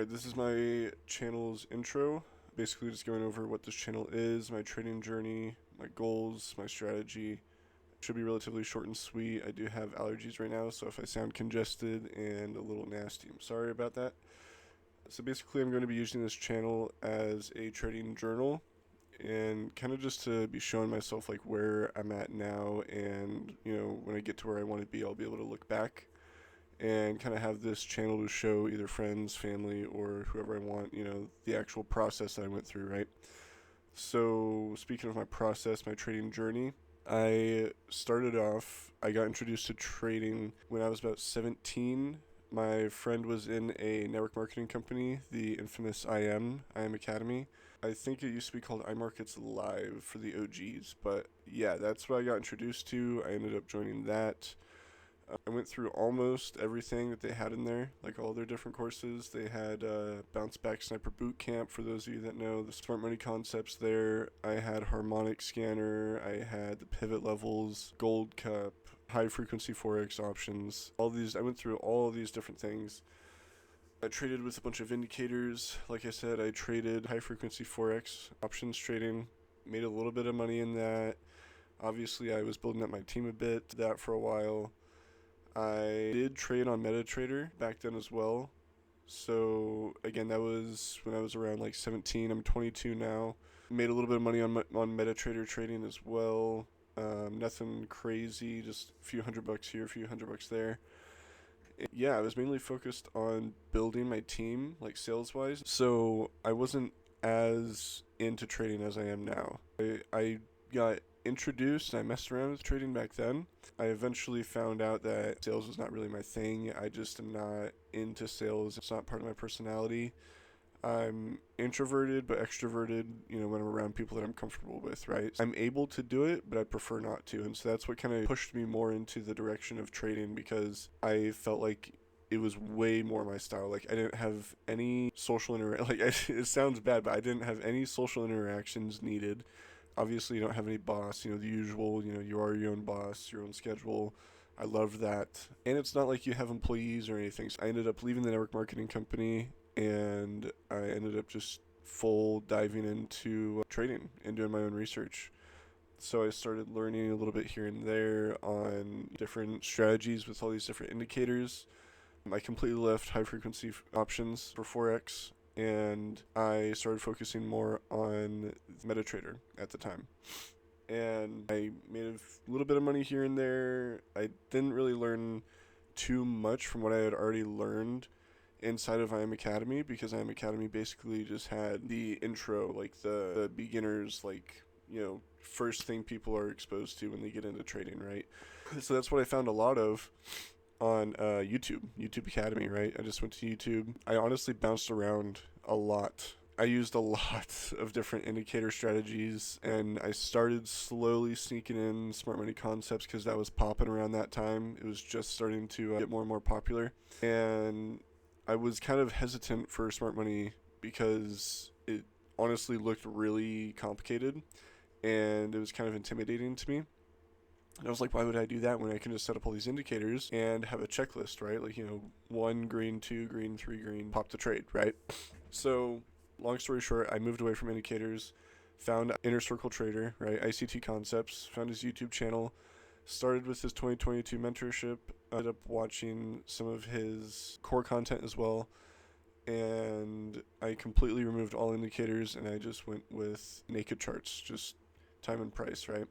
Alright, this is my channel's intro. Basically just going over what this channel is, my trading journey, my goals, my strategy. Should be relatively short and sweet. I do have allergies right now, so if I sound congested and a little nasty, I'm sorry about that. So basically I'm going to be using this channel as a trading journal and kind of just to be showing myself like where I'm at now, and when I get to where I want to be, I'll be able to look back and kind of have this channel to show either friends, family, or whoever I want, the actual process that I went through, right? So, speaking of my process, my trading journey, I started off, I got introduced to trading when I was about 17. My friend was in a network marketing company, the infamous IM Academy. I think it used to be called iMarkets Live for the OGs, but yeah, that's what I got introduced to. I ended up joining that. I went through almost everything that they had in there, like all their different courses. They had Bounce Back Sniper Boot Camp, for those of you that know the smart money concepts there. I had Harmonic Scanner, I had the pivot levels, Gold Cup, high frequency Forex options. All these, I went through all of these different things. I traded with a bunch of indicators. Like I said, I traded high frequency Forex options trading, made a little bit of money in that. Obviously, I was building up my team a bit, did that for a while. I did trade on MetaTrader back then as well. So again, that was when I was around like 17. I'm 22 now. Made a little bit of money on MetaTrader trading as well. Nothing crazy, just a few $100 here, a few $100 there. Yeah, I was mainly focused on building my team, like sales wise. So I wasn't as into trading as I am now. I got introduced and I messed around with trading back then. I eventually found out that sales was not really my thing. I just am not into sales. It's not part of my personality. I'm introverted but extroverted, when I'm around people that I'm comfortable with, right? I'm able to do it, but I prefer not to. And so that's what kind of pushed me more into the direction of trading, because I felt like it was way more my style. Like I didn't have any it sounds bad, but I didn't have any social interactions needed. Obviously, you don't have any boss, the usual, you are your own boss, your own schedule. I loved that. And it's not like you have employees or anything. So I ended up leaving the network marketing company, and I ended up just full diving into trading and doing my own research. So I started learning a little bit here and there on different strategies with all these different indicators. I completely left high frequency options for Forex, and I started focusing more on MetaTrader at the time. And I made a little bit of money here and there. I didn't really learn too much from what I had already learned inside of IM Academy, because IM Academy basically just had the intro, like the beginners, like, first thing people are exposed to when they get into trading, right? So that's what I found a lot of on YouTube Academy, right? I just went to YouTube. I honestly bounced around a lot. I used a lot of different indicator strategies, and I started slowly sneaking in smart money concepts because that was popping around that time. It was just starting to get more and more popular, and I was kind of hesitant for smart money because it honestly looked really complicated, and it was kind of intimidating to me. And I was like, why would I do that when I can just set up all these indicators and have a checklist, right? Like, 1 green, 2 green, 3 green, pop the trade, right? So, long story short, I moved away from indicators, found Inner Circle Trader, right? ICT Concepts, found his YouTube channel, started with his 2022 mentorship, ended up watching some of his core content as well, and I completely removed all indicators and I just went with naked charts, just time and price, right?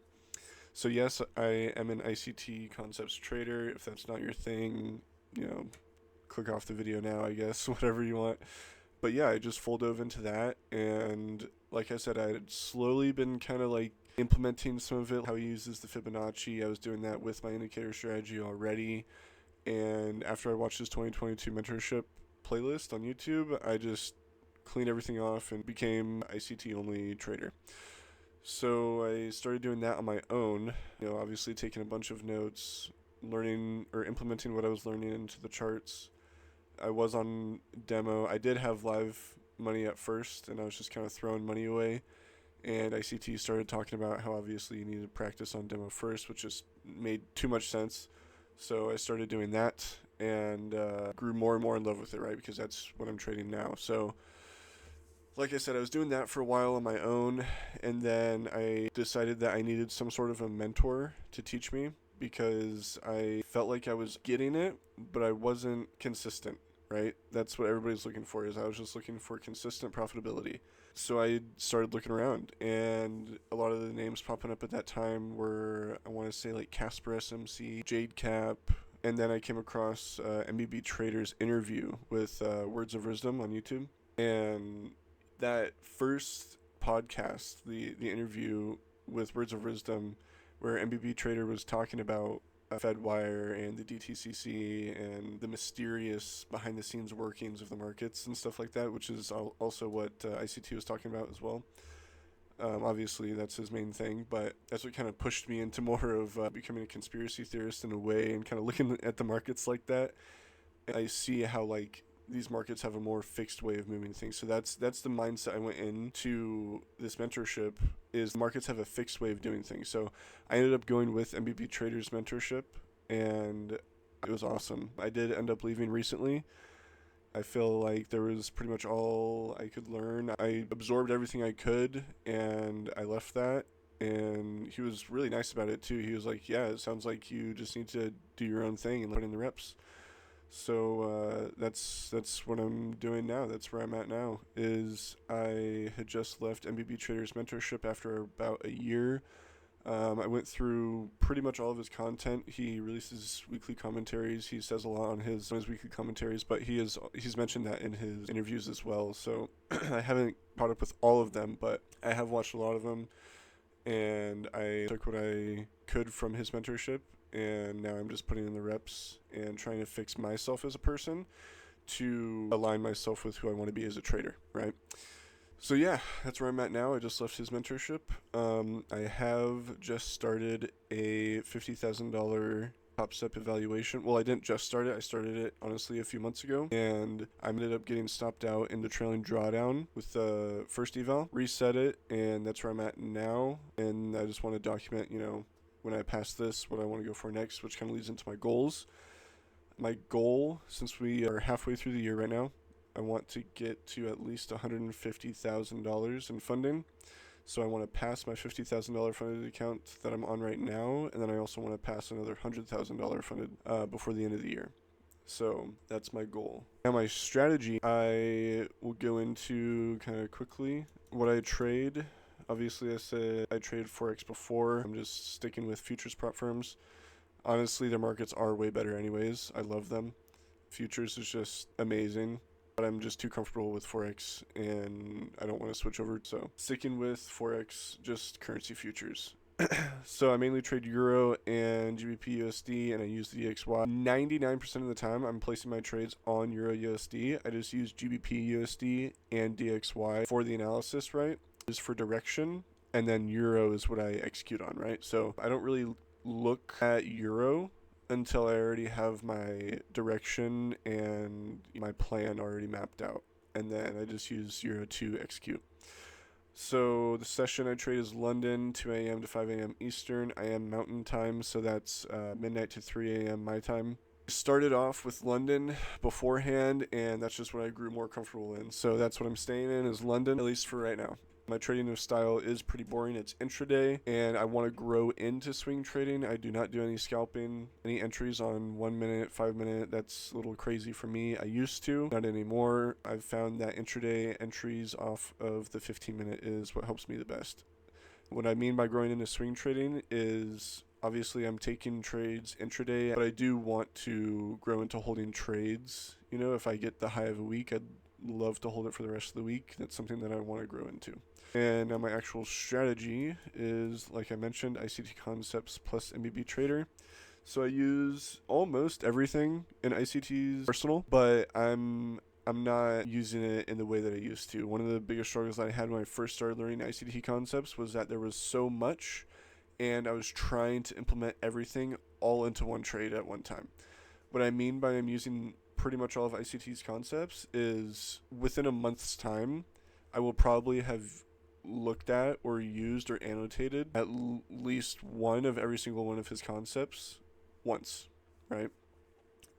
So yes, I am an ICT concepts trader. If that's not your thing, click off the video now, I guess, whatever you want. But yeah, I just full dove into that, and like I said, I had slowly been kind of like implementing some of it, how he uses the Fibonacci. I was doing that with my indicator strategy already, and after I watched his 2022 mentorship playlist on YouTube, I just cleaned everything off and became ICT only trader. So I started doing that on my own, obviously taking a bunch of notes, learning or implementing what I was learning into the charts. I was on demo. I did have live money at first, and I was just kind of throwing money away. And ICT started talking about how obviously you need to practice on demo first, which just made too much sense. So I started doing that, and grew more and more in love with it, right? Because that's what I'm trading now. So, like I said, I was doing that for a while on my own, and then I decided that I needed some sort of a mentor to teach me because I felt like I was getting it, but I wasn't consistent, right? That's what everybody's looking for, is I was just looking for consistent profitability. So I started looking around, and a lot of the names popping up at that time were, I want to say, like Casper SMC, Jade Cap, and then I came across MBB Trader's interview with Words of Wisdom on YouTube. And that first podcast, the interview with Words of Wisdom, where MBB Trader was talking about Fedwire and the DTCC and the mysterious behind the scenes workings of the markets and stuff like that, which is also what ICT was talking about as well. Obviously, that's his main thing, but that's what kind of pushed me into more of becoming a conspiracy theorist in a way, and kind of looking at the markets like that. I see how, like, these markets have a more fixed way of moving things. So that's the mindset I went into this mentorship, is markets have a fixed way of doing things. So I ended up going with MBB Trader's mentorship, and it was awesome. I did end up leaving recently. I feel like there was pretty much all I could learn. I absorbed everything I could, and I left that. And he was really nice about it too. He was like, yeah, it sounds like you just need to do your own thing and put in the reps. So that's what I'm doing now. That's where I'm at now. Is I had just left MBB Trader's mentorship after about a year. I went through pretty much all of his content. He releases weekly commentaries. He says a lot on his weekly commentaries, but he's mentioned that in his interviews as well. So I haven't caught up with all of them, but I have watched a lot of them, and I took what I could from his mentorship, and now I'm just putting in the reps and trying to fix myself as a person to align myself with who I want to be as a trader, right? So yeah, that's where I'm at now. I just left his mentorship. I have just started a $50,000 Top Step evaluation. Well, I didn't just start it. I started it, honestly, a few months ago. And I ended up getting stopped out in the trailing drawdown with the first eval. Reset it, and that's where I'm at now. And I just want to document, when I pass this, what I want to go for next, which kind of leads into my goals. My goal, since we are halfway through the year right now, I want to get to at least $150,000 in funding. So I want to pass my $50,000 funded account that I'm on right now, and then I also want to pass another $100,000 funded before the end of the year. So that's my goal. Now my strategy, I will go into kind of quickly what I trade. Obviously, I said I traded Forex before. I'm just sticking with futures prop firms. Honestly, their markets are way better anyways. I love them. Futures is just amazing, but I'm just too comfortable with Forex, and I don't want to switch over. So sticking with Forex, just currency futures. So I mainly trade Euro and GBP USD, and I use the DXY. 99% of the time, I'm placing my trades on Euro USD. I just use GBP USD and DXY for the analysis, right? Is for direction, and then Euro is what I execute on, right? So I don't really look at Euro until I already have my direction and my plan already mapped out, and then I just use Euro to execute. So the session I trade is London, 2 a.m. to 5 a.m. Eastern. I am Mountain Time, so that's midnight to 3 a.m. my time. I started off with London beforehand, and that's just what I grew more comfortable in. So that's what I'm staying in, is London, at least for right now. My trading style is pretty boring. It's intraday, and I want to grow into swing trading. I do not do any scalping, any entries on 1 minute, 5 minute. That's a little crazy for me. I used to, not anymore. I've found that intraday entries off of the 15-minute is what helps me the best. What I mean by growing into swing trading is, obviously I'm taking trades intraday, but I do want to grow into holding trades. If I get the high of a week, I'd love to hold it for the rest of the week. That's something that I want to grow into. And now my actual strategy is, like I mentioned, ICT Concepts plus MBB Trader. So I use almost everything in ICT's arsenal, but I'm not using it in the way that I used to. One of the biggest struggles that I had when I first started learning ICT Concepts was that there was so much, and I was trying to implement everything all into one trade at one time. What I mean by I'm using pretty much all of ICT's concepts is, within a month's time, I will probably have looked at or used or annotated at least one of every single one of his concepts once, right?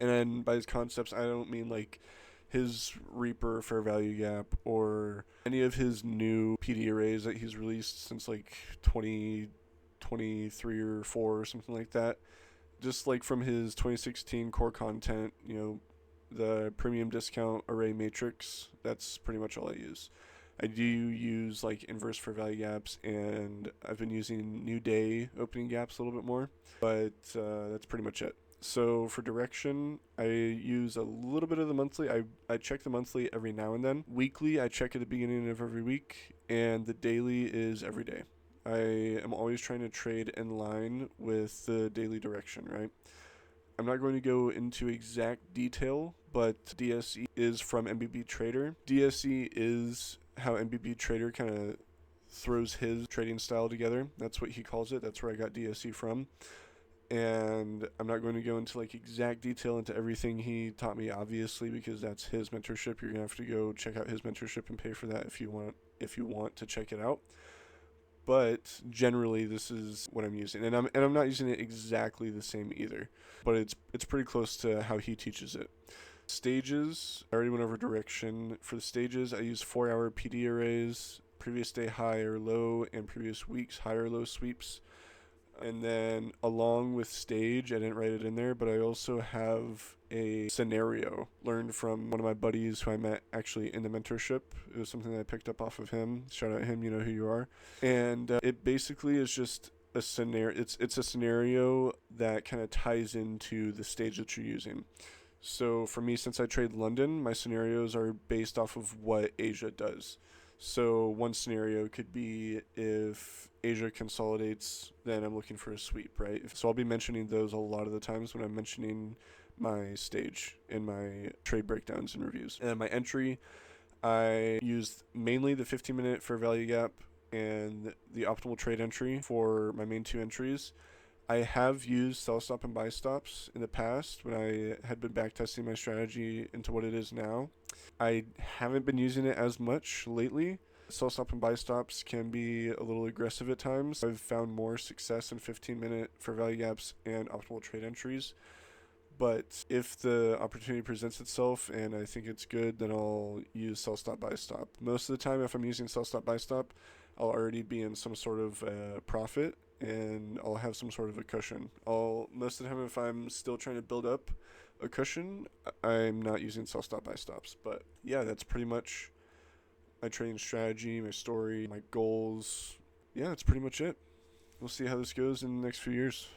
And then by his concepts, I don't mean like his Reaper fair value gap or any of his new PD arrays that he's released since like 2023 or 4 or something like that. Just like from his 2016 core content, the premium discount array matrix, that's pretty much all I use. I do use like inverse fair value gaps, and I've been using New Day opening gaps a little bit more, but that's pretty much it. So for direction, I use a little bit of the monthly. I check the monthly every now and then. Weekly, I check at the beginning of every week, and the daily is every day. I am always trying to trade in line with the daily direction, right? I'm not going to go into exact detail, but DSE is from MBB Trader. DSE is how MBB Trader kind of throws his trading style together. That's what he calls it. That's where I got DSE from. And I'm not going to go into like exact detail into everything he taught me, obviously, because that's his mentorship. You're gonna have to go check out his mentorship and pay for that if you want to check it out. But generally, this is what I'm using, and I'm not using it exactly the same either, but it's pretty close to how he teaches it. Stages, I already went over direction. For the stages, I use 4-hour PD arrays, previous day high or low, and previous week's high or low sweeps. And then along with stage, I didn't write it in there, but I also have a scenario learned from one of my buddies who I met actually in the mentorship. It was something that I picked up off of him. Shout out him, you know who you are. And it basically is just a scenario. It's a scenario that kind of ties into the stage that you're using. So for me, since I trade London, my scenarios are based off of what Asia does. So one scenario could be if Asia consolidates, then I'm looking for a sweep, right? So I'll be mentioning those a lot of the times when I'm mentioning my stage in my trade breakdowns and reviews. And my entry, I used mainly the 15-minute fair value gap and the optimal trade entry for my main two entries. I have used sell stop and buy stops in the past when I had been backtesting my strategy into what it is now. I haven't been using it as much lately. Sell stop and buy stops can be a little aggressive at times. I've found more success in 15-minute fair value gaps and optimal trade entries. But if the opportunity presents itself and I think it's good, then I'll use sell stop buy stop. Most of the time, if I'm using sell stop buy stop, I'll already be in some sort of profit and I'll have some sort of a cushion. Most of the time, if I'm still trying to build up a cushion, I'm not using sell stop buy stops. But yeah, that's pretty much my trading strategy, my story, my goals. Yeah, that's pretty much it. We'll see how this goes in the next few years.